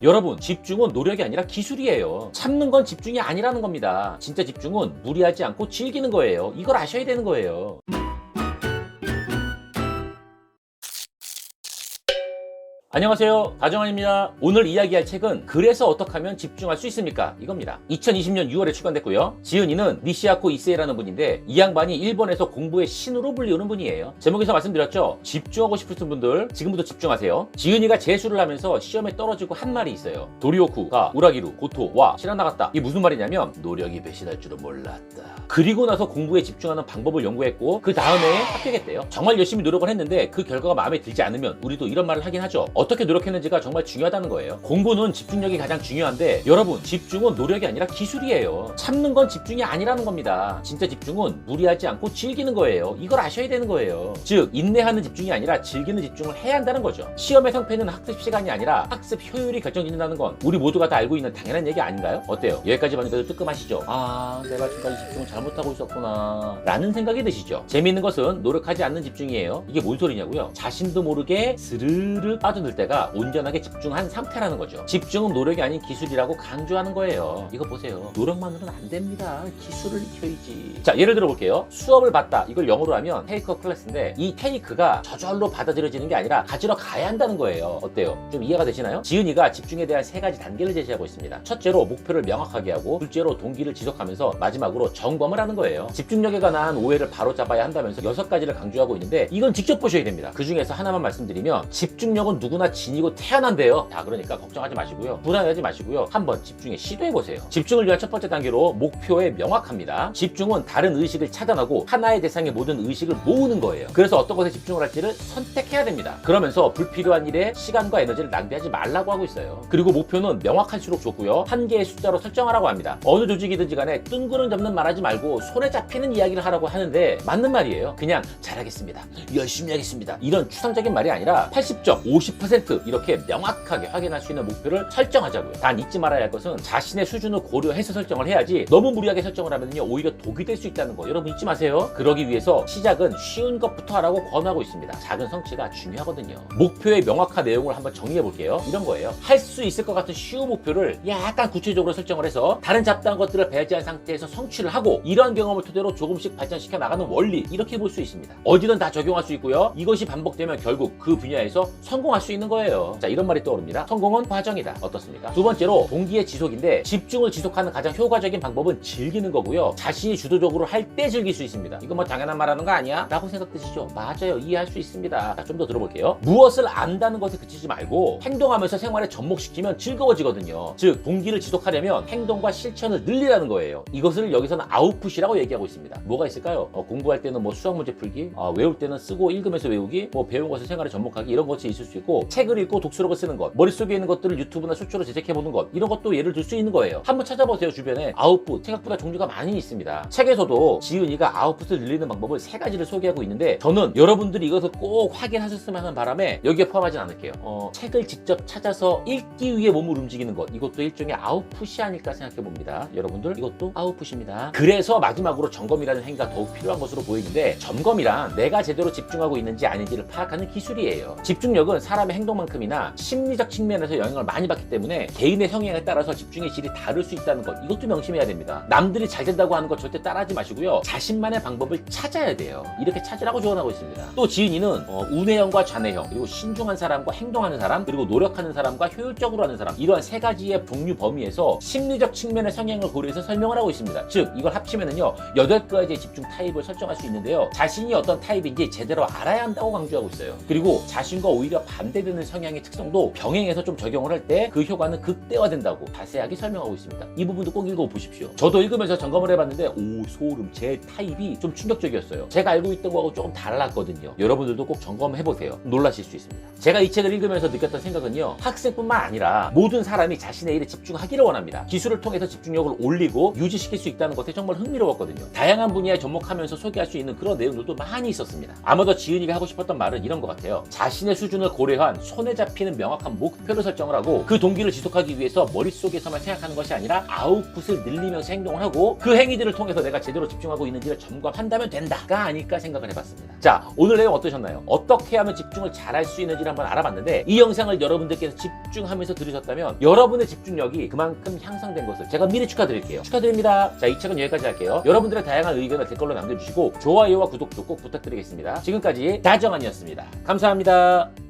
여러분, 집중은 노력이 아니라 기술이에요. 참는 건 집중이 아니라는 겁니다. 진짜 집중은 무리하지 않고 즐기는 거예요. 이걸 아셔야 되는 거예요. 안녕하세요, 다정환입니다. 오늘 이야기할 책은 그래서 어떻게 하면 집중할 수 있습니까? 이겁니다. 2020년 6월에 출간됐고요. 지은이는 니시아코 이세이라는 분인데 이 양반이 일본에서 공부의 신으로 불리우는 분이에요. 제목에서 말씀드렸죠? 집중하고 싶으신 분들 지금부터 집중하세요. 지은이가 재수를 하면서 시험에 떨어지고 한 말이 있어요. 도리오쿠가 우라기루, 고토와 시라나가타. 이게 무슨 말이냐면 노력이 배신할 줄은 몰랐다. 그리고 나서 공부에 집중하는 방법을 연구했고 그 다음에 합격했대요. 정말 열심히 노력을 했는데 그 결과가 마음에 들지 않으면 우리도 이런 말을 하긴 하죠. 어떻게 노력했는지가 정말 중요하다는 거예요. 공부는 집중력이 가장 중요한데 여러분, 집중은 노력이 아니라 기술이에요. 참는 건 집중이 아니라는 겁니다. 진짜 집중은 무리하지 않고 즐기는 거예요. 이걸 아셔야 되는 거예요. 즉, 인내하는 집중이 아니라 즐기는 집중을 해야 한다는 거죠. 시험의 성패는 학습 시간이 아니라 학습 효율이 결정짓는다는 건 우리 모두가 다 알고 있는 당연한 얘기 아닌가요? 어때요? 여기까지만 해도 뜨끔하시죠? 아, 내가 지금까지 집중을 잘못하고 있었구나 라는 생각이 드시죠? 재미있는 것은 노력하지 않는 집중이에요. 이게 뭔 소리냐고요? 자신도 모르게 스르르 빠져들 때가 온전하게 집중한 상태라는 거죠. 집중은 노력이 아닌 기술이라고 강조하는 거예요. 이거 보세요. 노력만으로는 안 됩니다. 기술을 익혀야지. 자, 예를 들어 볼게요. 수업을 받다. 이걸 영어로 하면 테이크 클래스인데 이 테이크가 저절로 받아들여지는 게 아니라 가지러 가야 한다는 거예요. 어때요? 좀 이해가 되시나요? 지은이가 집중에 대한 3가지 단계를 제시하고 있습니다. 첫째로 목표를 명확하게 하고, 둘째로 동기를 지속하면서 마지막으로 점검을 하는 거예요. 집중력에 관한 오해를 바로잡아야 한다면서 6가지를 강조하고 있는데 이건 직접 보셔야 됩니다. 그 중에서 하나만 말씀드리면 집중력은 누구나 지니고 태어난대요. 자, 그러니까 걱정하지 마시고요. 불안해하지 마시고요. 한번 집중에 시도해보세요. 집중을 위한 첫 번째 단계로 목표에 명확합니다. 집중은 다른 의식을 차단하고 하나의 대상의 모든 의식을 모으는 거예요. 그래서 어떤 것에 집중을 할지를 선택해야 됩니다. 그러면서 불필요한 일에 시간과 에너지를 낭비하지 말라고 하고 있어요. 그리고 목표는 명확할수록 좋고요. 한 개의 숫자로 설정하라고 합니다. 어느 조직이든지 간에 뜬구름 잡는 말하지 말고 손에 잡히는 이야기를 하라고 하는데 맞는 말이에요. 그냥 잘하겠습니다, 열심히 하겠습니다, 이런 추상적인 말이 아니라 80점, 50% 이렇게 명확하게 확인할 수 있는 목표를 설정하자고요. 단 잊지 말아야 할 것은 자신의 수준을 고려해서 설정을 해야지 너무 무리하게 설정을 하면요 오히려 독이 될 수 있다는 거 여러분 잊지 마세요. 그러기 위해서 시작은 쉬운 것부터 하라고 권하고 있습니다. 작은 성취가 중요하거든요. 목표의 명확한 내용을 한번 정리해 볼게요. 이런 거예요. 할 수 있을 것 같은 쉬운 목표를 약간 구체적으로 설정을 해서 다른 잡다한 것들을 배제한 상태에서 성취를 하고 이러한 경험을 토대로 조금씩 발전시켜 나가는 원리, 이렇게 볼 수 있습니다. 어디든 다 적용할 수 있고요. 이것이 반복되면 결국 그 분야에서 성공할 수 있는 거예요. 자, 이런 말이 떠오릅니다. 성공은 과정이다. 어떻습니까? 두 번째로 동기의 지속인데 집중을 지속하는 가장 효과적인 방법은 즐기는 거고요. 자신이 주도적으로 할 때 즐길 수 있습니다. 이거 뭐 당연한 말하는 거 아니야? 라고 생각되시죠? 맞아요. 이해할 수 있습니다. 자, 좀 더 들어볼게요. 무엇을 안다는 것에 그치지 말고 행동하면서 생활에 접목시키면 즐거워지거든요. 즉, 동기를 지속하려면 행동과 실천을 늘리라는 거예요. 이것을 여기서는 아웃풋이라고 얘기하고 있습니다. 뭐가 있을까요? 공부할 때는 뭐 수학 문제 풀기, 외울 때는 쓰고 읽으면서 외우기, 뭐 배운 것을 생활에 접목하기, 이런 것이 있을 수 있고, 책을 읽고 독서록을 쓰는 것, 머릿속에 있는 것들을 유튜브나 쇼츠로 제작해보는 것, 이런 것도 예를 들 수 있는 거예요. 한번 찾아보세요. 주변에 아웃풋 생각보다 종류가 많이 있습니다. 책에서도 지은이가 아웃풋을 늘리는 방법을 3가지를 소개하고 있는데 저는 여러분들이 이것을 꼭 확인하셨으면 하는 바람에 여기에 포함하진 않을게요. 책을 직접 찾아서 읽기 위해 몸을 움직이는 것, 이것도 일종의 아웃풋이 아닐까 생각해 봅니다. 여러분들, 이것도 아웃풋입니다. 그래서 마지막으로 점검이라는 행위가 더욱 필요한 것으로 보이는데, 점검이란 내가 제대로 집중하고 있는지 아닌지를 파악하는 기술이에요. 집중력은 사람의 행동만큼이나 심리적 측면에서 영향을 많이 받기 때문에 개인의 성향에 따라서 집중의 질이 다를 수 있다는 것, 이것도 명심해야 됩니다. 남들이 잘 된다고 하는 것 절대 따라하지 마시고요. 자신만의 방법을 찾아야 돼요. 이렇게 찾으라고 조언하고 있습니다. 또 지은이는 우뇌형과 좌뇌형, 그리고 신중한 사람과 행동하는 사람, 그리고 노력하는 사람과 효율적으로 하는 사람, 이러한 3가지의 종류 범위에서 심리적 측면의 성향을 고려해서 설명을 하고 있습니다. 즉, 이걸 합치면은요 8가지의 집중 타입을 설정할 수 있는데요, 자신이 어떤 타입인지 제대로 알아야 한다고 강조하고 있어요. 그리고 자신과 오히려 반대되는 성향의 특성도 병행해서 좀 적용을 할 때 그 효과는 극대화된다고 자세하게 설명하고 있습니다. 이 부분도 꼭 읽어보십시오. 저도 읽으면서 점검을 해봤는데 오, 소름, 제 타입이 좀 충격적이었어요. 제가 알고 있던 거하고 조금 달랐거든요. 여러분들도 꼭 점검해보세요. 놀라실 수 있습니다. 제가 이 책을 읽으면서 느꼈던 생각은요, 학생뿐만 아니라 모든 사람이 자신의 일에 집중하기를 원합니다. 기술을 통해서 집중력을 올리고 유지시킬 수 있다는 것에 정말 흥미로웠거든요. 다양한 분야에 접목하면서 소개할 수 있는 그런 내용들도 많이 있었습니다. 아마도 지은이가 하고 싶었던 말은 이런 것 같아요. 자신의 수준을 고려한 또한 손에 잡히는 명확한 목표를 설정을 하고 그 동기를 지속하기 위해서 머릿속에서만 생각하는 것이 아니라 아웃풋을 늘리면서 행동을 하고 그 행위들을 통해서 내가 제대로 집중하고 있는지를 점검한다면 된다가 아닐까 생각을 해봤습니다. 자, 오늘 내용 어떠셨나요? 어떻게 하면 집중을 잘할 수 있는지를 한번 알아봤는데 이 영상을 여러분들께서 집중하면서 들으셨다면 여러분의 집중력이 그만큼 향상된 것을 제가 미리 축하드릴게요. 축하드립니다. 자, 이 책은 여기까지 할게요. 여러분들의 다양한 의견을 댓글로 남겨주시고 좋아요와 구독도 꼭 부탁드리겠습니다. 지금까지 다정한이었습니다. 감사합니다.